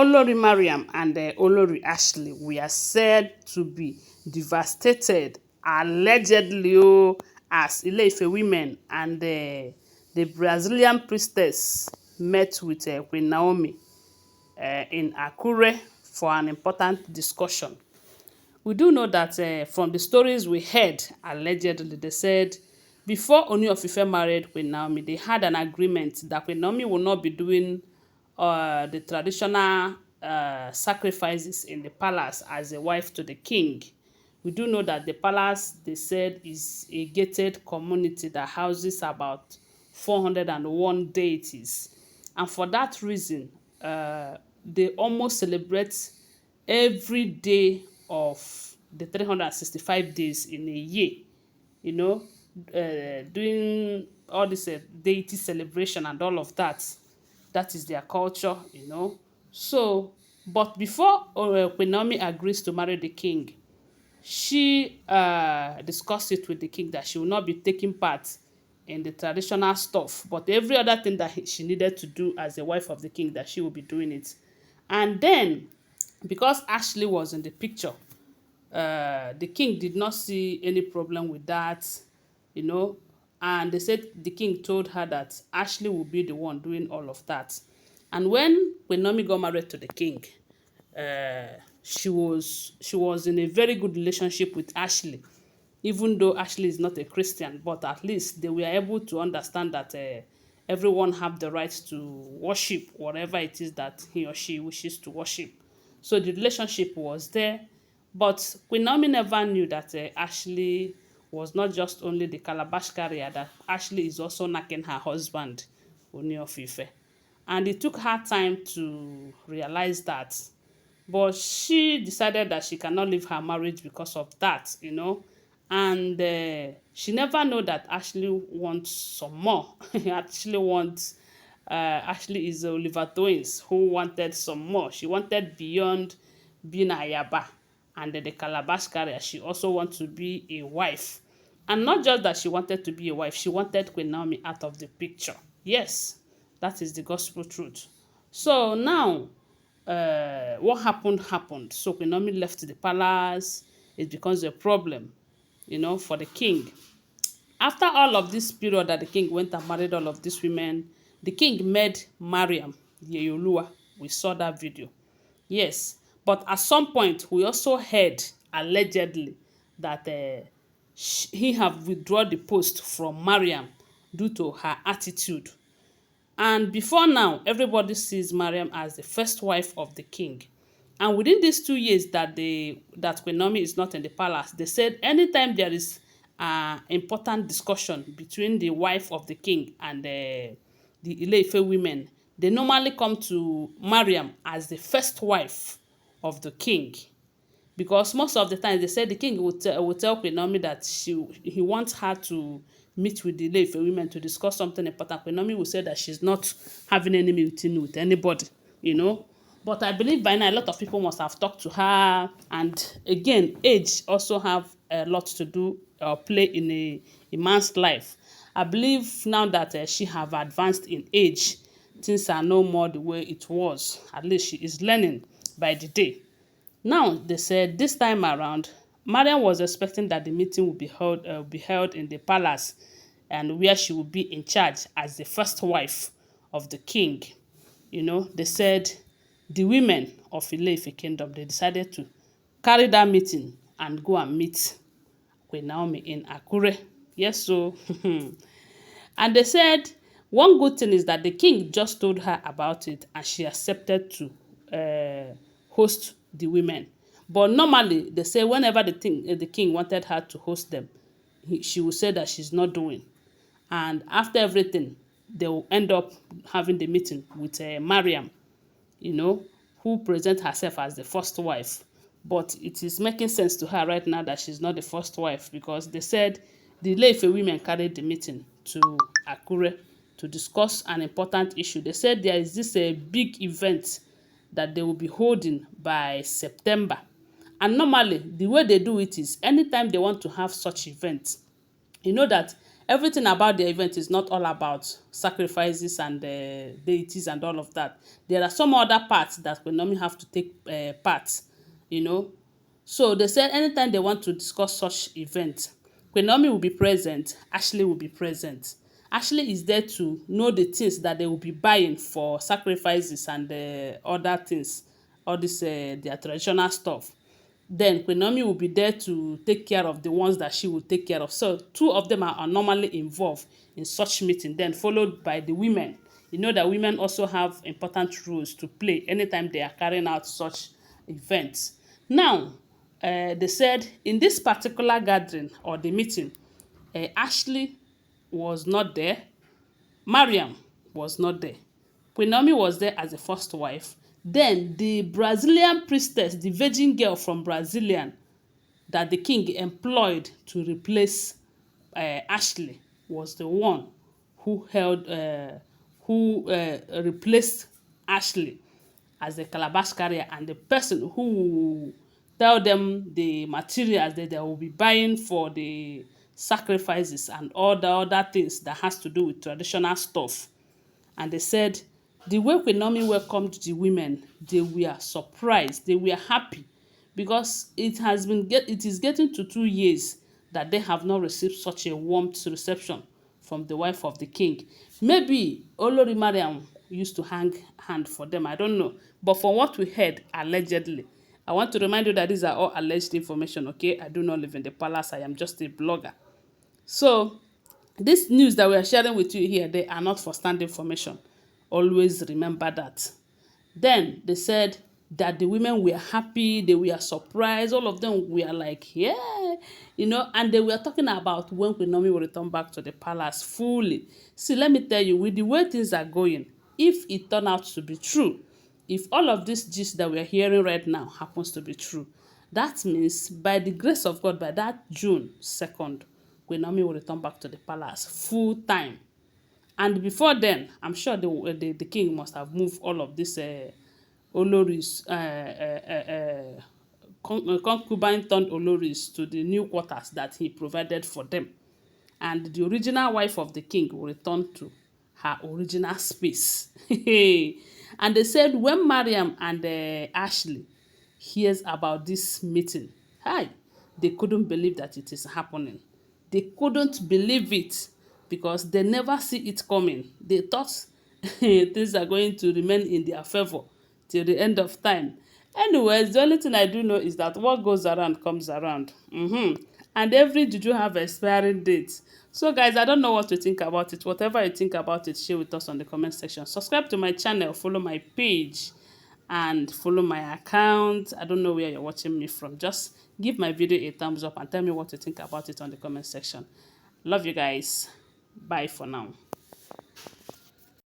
Olori Mariam and Olori Ashley were said to be devastated, allegedly, as Ile Ife women and the Brazilian priestess met with Queen Naomi in Akure for an important discussion. We do know that from the stories we heard, allegedly, they said before Ooni of Ife married Queen Naomi, they had an agreement that Queen Naomi will not be doing the traditional sacrifices in the palace as a wife to the king. We do know that the palace, they said, is a gated community that houses about 401 deities. And for that reason, they almost celebrate every day of the 365 days in a year, you know, doing all this deity celebration and all of that. That is their culture, you know. So, but before Queen Naomi agrees to marry the king, she discussed it with the king that she will not be taking part in the traditional stuff, but every other thing that she needed to do as a wife of the king, that she will be doing it. And then, because Ashley was in the picture, the king did not see any problem with that, you know, and they said the king told her that Ashley will be the one doing all of that. And when Naomi got married to the king, she was in a very good relationship with Ashley, even though Ashley is not a Christian, but at least they were able to understand that everyone have the right to worship whatever it is that he or she wishes to worship. So the relationship was there, but Queen Naomi never knew that Ashley was not just only the calabash carrier, that Ashley is also knacking her husband, Ooni of Ife. And it took her time to realize that. But she decided that she cannot leave her marriage because of that, you know. And she never know that Ashley wants some more. Ashley is Oliver Twins who wanted some more. She wanted beyond being a Ayaba and the calabash carrier. She also wants to be a wife. And not just that she wanted to be a wife, she wanted Queen Naomi out of the picture. Yes, that is the gospel truth. So now, what happened. So Queen Naomi left the palace. It becomes a problem, you know, for the king. After all of this period that the king went and married all of these women, the king made Mariam Yeyolua. We saw that video. Yes, but at some point, we also heard, allegedly, that he have withdrawn the post from Mariam due to her attitude. And before now, everybody sees Mariam as the first wife of the king. And within these 2 years that Queen Naomi is not in the palace, they said anytime there is important discussion between the wife of the king and the Ile Ife women, they normally come to Mariam as the first wife of the king. Because most of the time they said the king would tell Queen Naomi that he wants her to meet with the Ile Ife women to discuss something important. Queen Naomi will say that she's not having any meeting with anybody, you know. But I believe by now a lot of people must have talked to her, and again, age also have a lot to do or play in a man's life. I believe now that she have advanced in age, things are no more the way it was. At least she is learning by the day. Now, they said this time around, Mariam was expecting that the meeting would be held in the palace, and where she would be in charge as the first wife of the king. You know, they said the women of Ile Ife kingdom, they decided to carry that meeting and go and meet Queen Naomi in Akure. Yes, so and they said one good thing is that the king just told her about it and she accepted to host the women. But normally, they say whenever the king wanted her to host them, she will say that she's not doing. And after everything, they will end up having the meeting with Mariam, you know, who present herself as the first wife. But it is making sense to her right now that she's not the first wife, because they said the Ile Ife women carried the meeting to Akure to discuss an important issue. They said there is this big event that they will be holding by September. And normally, the way they do it is anytime they want to have such events, you know that everything about the event is not all about sacrifices and deities and all of that. There are some other parts that QueenNaomi have to take part, you know. So they said anytime they want to discuss such event, QueenNaomi will be present, Ashley will be present. Ashley is there to know the things that they will be buying for sacrifices and other things, all this their traditional stuff. Then QueenNaomi will be there to take care of the ones that she will take care of. So two of them are normally involved in such meeting, then followed by the women. You know that women also have important roles to play anytime they are carrying out such events. Now, they said in this particular gathering or the meeting, Ashley was not there. Mariam was not there. Queen Naomi was there as the first wife. Then the Brazilian priestess, the virgin girl from Brazilian that the king employed to replace Ashley, was the one who replaced Ashley as the calabash carrier, and the person who will tell them the materials that they will be buying for the sacrifices and all the other things that has to do with traditional stuff. And they said the way Queen Naomi welcomed the women, they were surprised, they were happy, because it is getting to 2 years that they have not received such a warm reception from the wife of the king. Maybe Olori Mariam used to hang hand for them, I don't know. But from what we heard, allegedly, I want to remind you that these are all alleged information, okay? I do not live in the palace, I am just a blogger. So, this news that we are sharing with you here, they are not for stand information. Always remember that. Then they said that the women were happy, they were surprised, all of them were like, yeah, and they were talking about when Queen Naomi will return back to the palace fully. See, let me tell you, with the way things are going, if it turned out to be true, if all of this gist that we are hearing right now happens to be true, that means by the grace of God, by that June 2nd, Queen Naomi will return back to the palace full time. And before then, I'm sure the king must have moved all of these Olories, concubine turned Olories to the new quarters that he provided for them. And the original wife of the king will return to her original space. And they said when Mariam and Ashley hears about this meeting, hi, they couldn't believe that it is happening. They couldn't believe it because they never see it coming. They thought things are going to remain in their favor till the end of time. Anyways, the only thing I do know is that what goes around comes around. And every juju have expiring date. So guys, I don't know what to think about it. Whatever you think about it, share with us on the comment section. Subscribe to my channel, follow my page, and follow my account. I don't know where you're watching me from. Just give my video a thumbs up and tell me what you think about it on the comment section. Love you guys. Bye for now.